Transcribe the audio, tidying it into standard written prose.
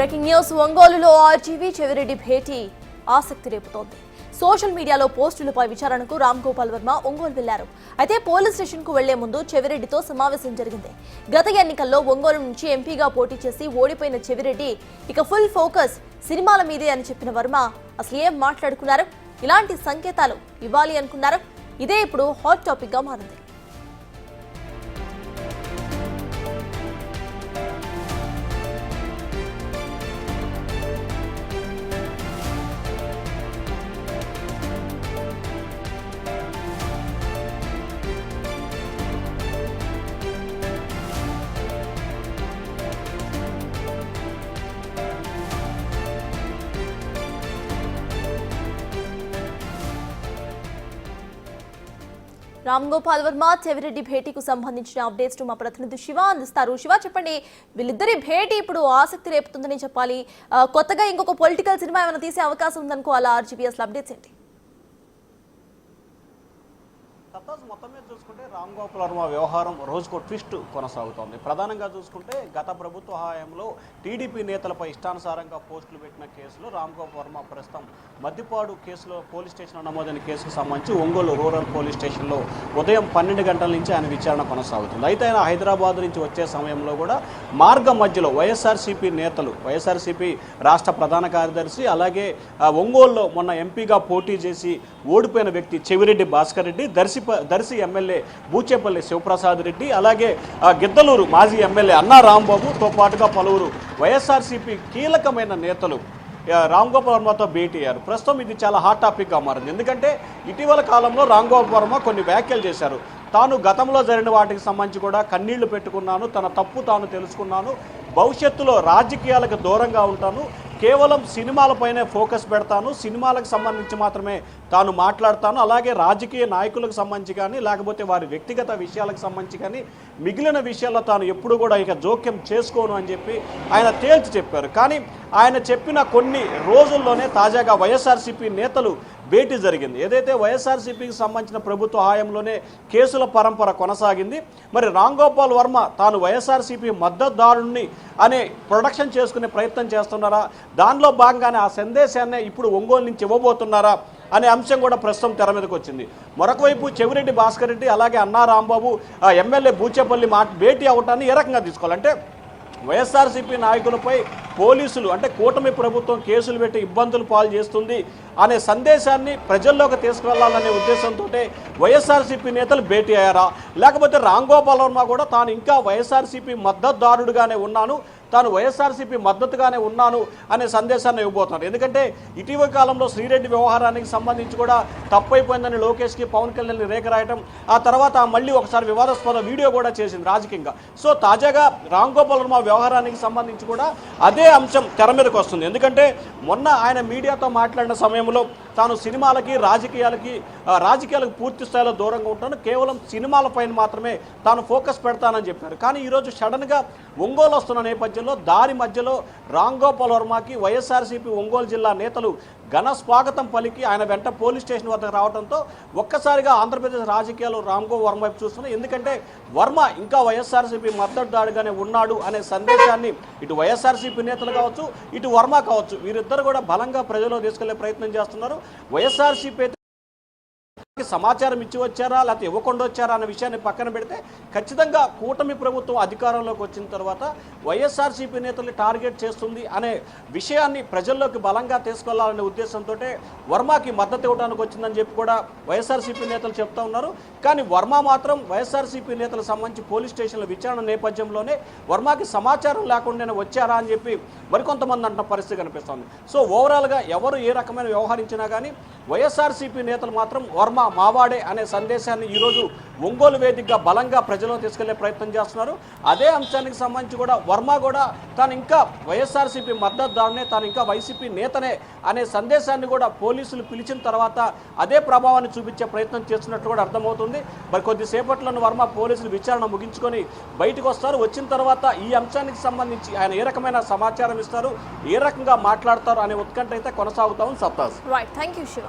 Breaking news ఒంగోలులో RGV Chevireddy భేటీ ఆసక్తి రేపుతోంది. సోషల్ మీడియాలో పోస్టులపై విచారణకు రామ్ గోపాల్ వర్మ ఒంగోలు వెళ్లారు. అయితే పోలీస్ స్టేషన్ కు వెళ్లే ముందు చెవిరెడ్డితో సమావేశం జరిగింది. గత ఎన్నికల్లో ఒంగోలు నుంచి ఎంపీగా పోటీ చేసి ఓడిపోయిన చెవిరెడ్డి ఇక ఫుల్ ఫోకస్ సినిమాల మీదే అని చెప్పిన వర్మ అసలు ఏం మాట్లాడుకున్నారు, ఇలాంటి సంకేతాలు ఇవ్వాలి అనుకున్నారు. ఇదే ఇప్పుడు హాట్ టాపిక్ గా మారింది. రామ్ గోపాల్ వర్మ చెవిరెడ్డి భేటీకు సంబంధించిన అప్డేట్స్ మా ప్రతినిధి శివ అందిస్తారు. శివ, చెప్పండి, వీళ్ళిద్దరి భేటీ ఇప్పుడు ఆసక్తి రేపుతుందని చెప్పాలి. కొత్తగా ఇంకొక పొలిటికల్ సినిమా ఏమైనా తీసే అవకాశం ఉందనుకోవాలా? ఆర్జీపీఎస్ అప్డేట్స్ ఏంటి? మొత్తం మీద చూసుకుంటే రామ్ గోపాల్ వర్మ వ్యవహారం రోజుకో ట్విస్ట్ కొనసాగుతోంది. ప్రధానంగా చూసుకుంటే గత ప్రభుత్వ హయాంలో టీడీపీ నేతలపై ఇష్టానుసారంగా పోస్టులు పెట్టిన కేసులో రామ్ గోపాల్ వర్మ ప్రస్తుతం మద్దిపాడు కేసులో పోలీస్ స్టేషన్లో నమోదైన కేసుకు సంబంధించి ఒంగోలు రూరల్ పోలీస్ స్టేషన్లో ఉదయం 12 గంటల నుంచి ఆయన విచారణ కొనసాగుతుంది. అయితే ఆయన హైదరాబాద్ నుంచి వచ్చే సమయంలో కూడా మార్గం మధ్యలో వైఎస్ఆర్సీపీ నేతలు, వైఎస్ఆర్సీపీ రాష్ట్ర ప్రధాన కార్యదర్శి, అలాగే ఒంగోలులో మొన్న ఎంపీగా పోటీ చేసి ఓడిపోయిన వ్యక్తి చెవిరెడ్డి భాస్కర్ రెడ్డి, దర్శి ఎమ్మెల్యే బూచేపల్లి శివప్రసాద్ రెడ్డి, అలాగే గిద్దలూరు మాజీ ఎమ్మెల్యే అన్నా రాంబాబుతో పాటుగా పలువురు వైఎస్ఆర్సీపీ కీలకమైన నేతలు రామ్ గోపాల్ వర్మతో భేటీ అయ్యారు. ప్రస్తుతం ఇది చాలా హాట్ టాపిక్గా మారింది. ఎందుకంటే ఇటీవల కాలంలో రామ్ గోపాల్ వర్మ కొన్ని వ్యాఖ్యలు చేశారు. తాను గతంలో జరిగిన వాటికి సంబంధించి కూడా కన్నీళ్లు పెట్టుకున్నాను, తన తప్పు తాను తెలుసుకున్నాను, భవిష్యత్తులో రాజకీయాలకు దూరంగా ఉంటాను, కేవలం సినిమాలపైనే ఫోకస్ పెడతాను, సినిమాలకు సంబంధించి మాత్రమే తాను మాట్లాడతాను, అలాగే రాజకీయ నాయకులకు సంబంధించి కానీ లేకపోతే వారి వ్యక్తిగత విషయాలకు సంబంధించి కానీ మిగిలిన విషయాల్లో తాను ఎప్పుడు కూడా ఇక జోక్యం చేసుకోను అని చెప్పి ఆయన తేల్చి చెప్పారు. కానీ ఆయన చెప్పిన కొన్ని రోజుల్లోనే తాజాగా వైఎస్ఆర్సీపీ నేతలు భేటీ జరిగింది. ఏదైతే వైఎస్ఆర్సీపీకి సంబంధించిన ప్రభుత్వ హయాంలోనే కేసుల పరంపర కొనసాగింది. మరి రామ్ గోపాల్ వర్మ తాను వైఎస్ఆర్సీపీ మద్దతుదారుణ్ణి అనే ప్రొడక్షన్ చేసుకునే ప్రయత్నం చేస్తున్నారా, దానిలో భాగంగానే ఆ సందేశాన్ని ఇప్పుడు ఒంగోలు నుంచి ఇవ్వబోతున్నారా అనే అంశం కూడా ప్రస్తుతం తెర మీదకి వచ్చింది. మరొక వైపు చెవిరెడ్డి భాస్కర్ రెడ్డి అలాగే అన్నా రాంబాబు ఎమ్మెల్యే బూచేపల్లి భేటీ అవటాన్ని ఏ రకంగా తీసుకోవాలంటే వైఎస్ఆర్సీపీ నాయకులపై పోలీసులు అంటే కూటమి ప్రభుత్వం కేసులు పెట్టి ఇబ్బందులు పాలు చేస్తుంది అనే సందేశాన్ని ప్రజల్లోకి తీసుకువెళ్లాలనే ఉద్దేశంతో వైఎస్ఆర్సీపీ నేతలు భేటీ అయ్యారా, లేకపోతే రామ్ గోపాల్ వర్మ కూడా తాను ఇంకా వైఎస్ఆర్సీపీ మద్దతుదారుడుగానే ఉన్నాను, తాను వైఎస్ఆర్సీపీ మద్దతుగానే ఉన్నాను అనే సందేశాన్ని ఇవ్వబోతున్నారు. ఎందుకంటే ఇటీవల కాలంలో శ్రీరెడ్డి వ్యవహారానికి సంబంధించి కూడా తప్పైపోయిందని లోకేష్కి పవన్ కళ్యాణ్ని రేఖ రాయటం, ఆ తర్వాత మళ్ళీ ఒకసారి వివాదాస్పద వీడియో కూడా చేసింది రాజకీయంగా. సో తాజాగా రామ్ గోపాల్ వర్మ వ్యవహారానికి సంబంధించి కూడా అదే అంశం తెర మీదకి వస్తుంది. ఎందుకంటే మొన్న ఆయన మీడియాతో మాట్లాడిన సమయంలో తాను సినిమాలకి రాజకీయాలకు పూర్తి స్థాయిలో దూరంగా ఉంటాను, కేవలం సినిమాలపైన మాత్రమే తాను ఫోకస్ పెడతానని చెప్పారు. కానీ ఈరోజు సడన్గా ఒంగోలు వస్తున్న నేపథ్యంలో దారి మధ్యలో రామ్ గోపాల్ వర్మకి వైఎస్ఆర్సీపీ ఒంగోలు జిల్లా నేతలు ఘన స్వాగతం పలికి ఆయన వెంట పోలీస్ స్టేషన్ వద్దకు రావడంతో ఒక్కసారిగా ఆంధ్రప్రదేశ్ రాజకీయాలు రామ్ గోపాల్ వర్మ వైపు చూస్తున్నాయి. ఎందుకంటే వర్మ ఇంకా వైఎస్ఆర్సీపీ మద్దతుదారుగానే ఉన్నాడు అనే సందేశాన్ని ఇటు వైఎస్ఆర్సీపీ నేతలు కావచ్చు, ఇటు వర్మ కావచ్చు, వీరిద్దరు కూడా బలంగా ప్రజల్లో తీసుకెళ్లే ప్రయత్నం చేస్తున్నారు. వైఎస్ఆర్సీపీ సమాచారం ఇచ్చి వచ్చారా లేకపోతే ఇవ్వకుండా వచ్చారా అన్న విషయాన్ని పక్కన పెడితే ఖచ్చితంగా కూటమి ప్రభుత్వం అధికారంలోకి వచ్చిన తర్వాత వైఎస్ఆర్సీపీ నేతల్ని టార్గెట్ చేస్తుంది అనే విషయాన్ని ప్రజల్లోకి బలంగా తీసుకెళ్లాలనే ఉద్దేశంతో వర్మకి మద్దతు ఇవ్వడానికి వచ్చిందని చెప్పి కూడా వైఎస్ఆర్సీపీ నేతలు చెప్తా ఉన్నారు. కానీ వర్మ మాత్రం వైఎస్ఆర్సీపీ నేతలకు సంబంధించి పోలీస్ స్టేషన్ల విచారణ నేపథ్యంలోనే వర్మకి సమాచారం లేకుండానే వచ్చారా అని చెప్పి మరికొంతమంది అంటున్న పరిస్థితి కనిపిస్తోంది. సో ఓవరాల్గా ఎవరు ఏ రకమైన వ్యవహరించినా కానీ వైఎస్ఆర్సీపీ నేతలు మాత్రం వర్మ మావాడే అనే సందేశాన్ని ఈరోజు ఒంగోలు వేదికగా బలంగా ప్రజల్లో తీసుకెళ్లే ప్రయత్నం చేస్తున్నారు. అదే అంశానికి సంబంధించి కూడా వర్మ కూడా తాను ఇంకా వైఎస్ఆర్సీపీ మద్దతుదారునే, తాను ఇంకా వైసీపీ నేతనే అనే సందేశాన్ని కూడా పోలీసులు పిలిచిన తర్వాత అదే ప్రభావాన్ని చూపించే ప్రయత్నం చేస్తున్నట్లు కూడా అర్థమవుతుంది. మరి కొద్దిసేపట్లోనే వర్మ పోలీసులు విచారణ ముగించుకొని బయటకు వస్తారు. వచ్చిన తర్వాత ఈ అంశానికి సంబంధించి ఆయన ఏ రకమైన సమాచారం ఇస్తారు, ఏ రకంగా మాట్లాడతారు అనే ఉత్కంఠ అయితే కొనసాగుతా ఉంది. సప్తాస్. Right, thank you Shiva.